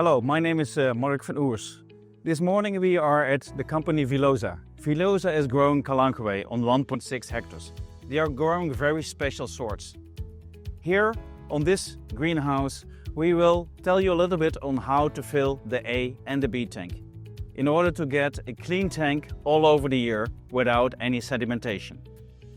Hello, my name is Mark van Oers. This morning we are at the company Velosa. Velosa is growing kalanchoe on 1.6 hectares. They are growing very special sorts. Here on this greenhouse we will tell you a little bit on how to fill the A and the B tank in order to get a clean tank all over the year without any sedimentation.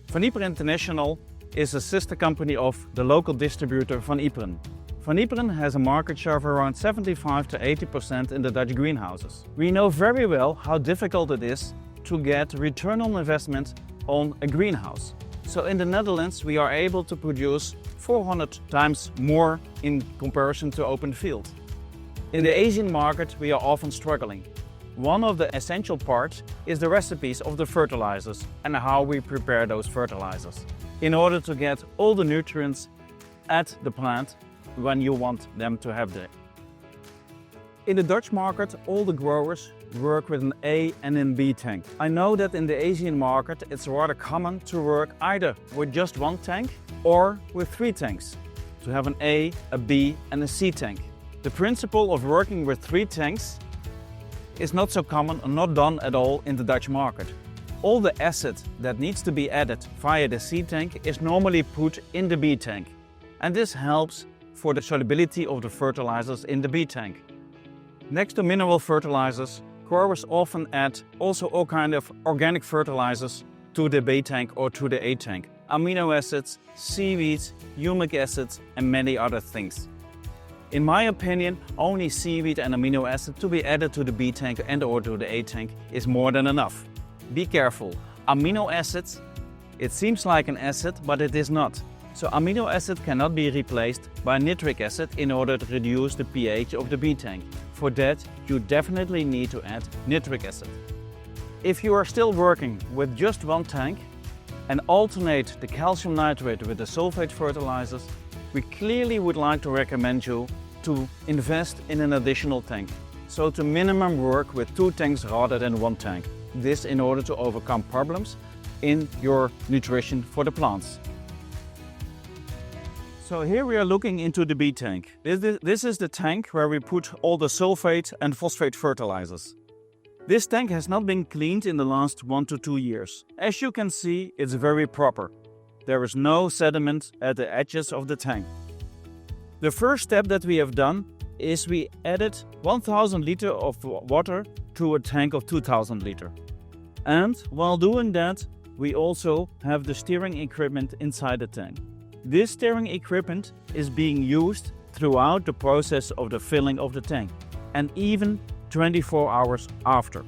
Van Iperen International is a sister company of the local distributor Van Iperen. Van Iperen has a market share of around 75 to 80% in the Dutch greenhouses. We know very well how difficult it is to get return on investment on a greenhouse. So in the Netherlands we are able to produce 400 times more in comparison to open field. In the Asian market we are often struggling. One of the essential parts is the recipes of the fertilizers and how we prepare those fertilizers in order to get all the nutrients at the plant when you want them to have them. In the Dutch market, all the growers work with an A and an B tank. I know that in the Asian market it's rather common to work either with just one tank or with 3 tanks, to have an A, a B and a C tank. The principle of working with 3 tanks is not so common and not done at all in the Dutch market. All the acid that needs to be added via the C tank is normally put in the B tank, and this helps for the solubility of the fertilizers in the B tank. Next to mineral fertilizers, growers often add also all kind of organic fertilizers to the B tank or to the A tank. Amino acids, seaweed, humic acids and many other things. In my opinion, only seaweed and amino acid to be added to the B tank and or to the A tank is more than enough. Be careful, amino acids, it seems like an acid but it is not. So amino acid cannot be replaced by nitric acid in order to reduce the pH of the B tank. For that, you definitely need to add nitric acid. If you are still working with just one tank and alternate the calcium nitrate with the sulfate fertilizers, we clearly would like to recommend you to invest in an additional tank. So to minimum work with 2 tanks rather than 1 tank. This in order to overcome problems in your nutrition for the plants. So here we are looking into the B tank. This is the tank where we put all the sulfate and phosphate fertilizers. This tank has not been cleaned in the last 1 to 2 years. As you can see, it's very proper. There is no sediment at the edges of the tank. The first step that we have done is we added 1000 liters of water to a tank of 2000 liters. And while doing that, we also have the steering equipment inside the tank. This steering equipment is being used throughout the process of the filling of the tank and even 24 hours after.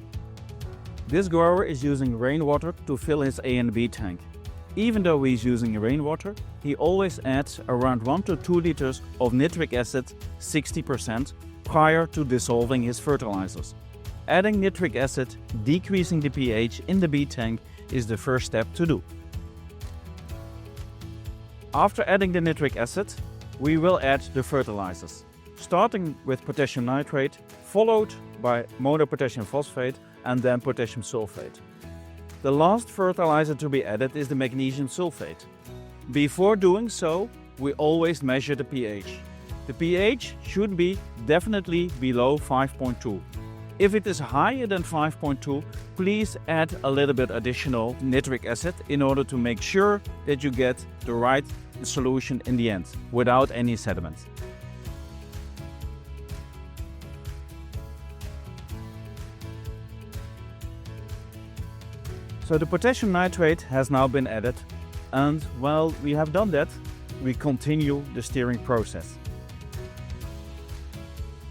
This grower is using rainwater to fill his A and B tank. Even though he's using rainwater, he always adds around 1 to 2 liters of nitric acid, 60%, prior to dissolving his fertilizers. Adding nitric acid, decreasing the pH in the B tank is the first step to do. After adding the nitric acid, we will add the fertilizers, starting with potassium nitrate, followed by monopotassium phosphate and then potassium sulfate. The last fertilizer to be added is the magnesium sulfate. Before doing so, we always measure the pH. The pH should be definitely below 5.2. If it is higher than 5.2, please add a little bit additional nitric acid in order to make sure that you get the right solution in the end, without any sediment. So the potassium nitrate has now been added, and while we have done that, we continue the steering process.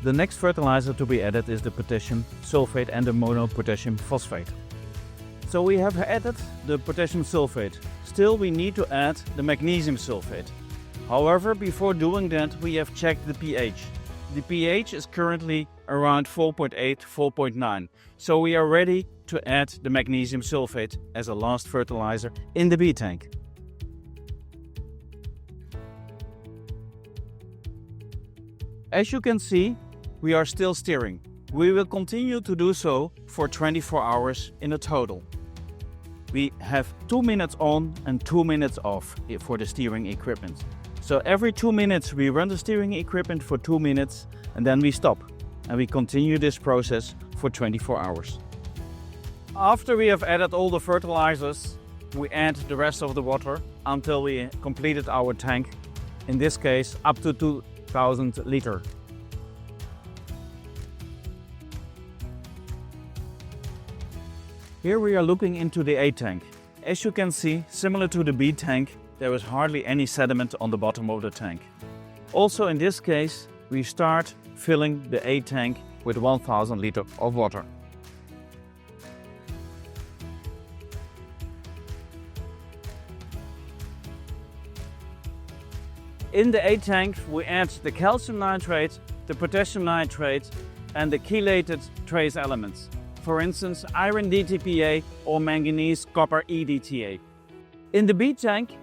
The next fertilizer to be added is the potassium sulfate and the monopotassium phosphate. So we have added the potassium sulfate. Still we need to add the magnesium sulfate. However, before doing that we have checked the pH. The pH is currently around 4.8, 4.9. So we are ready to add the magnesium sulfate as a last fertilizer in the B tank. As you can see, we are still steering. We will continue to do so for 24 hours in a total. We have 2 minutes on and 2 minutes off for the steering equipment. So every 2 minutes we run the steering equipment for 2 minutes and then we stop. and we continue this process for 24 hours. After we have added all the fertilizers, we add the rest of the water until we completed our tank, in this case up to 2000 liters. Here we are looking into the A tank. As you can see, similar to the B tank, there is hardly any sediment on the bottom of the tank. Also in this case, we start filling the A tank with 1000 liters of water. In the A tank, we add the calcium nitrate, the potassium nitrate, and the chelated trace elements. For instance, iron DTPA or manganese copper EDTA. In the B tank,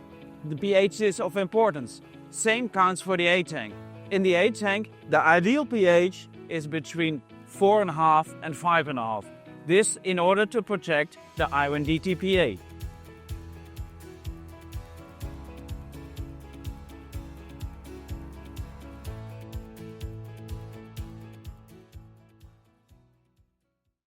the pH is of importance. Same counts for the A tank. In the A tank, the ideal pH is between 4.5 and 5.5. This in order to protect the iron DTPA.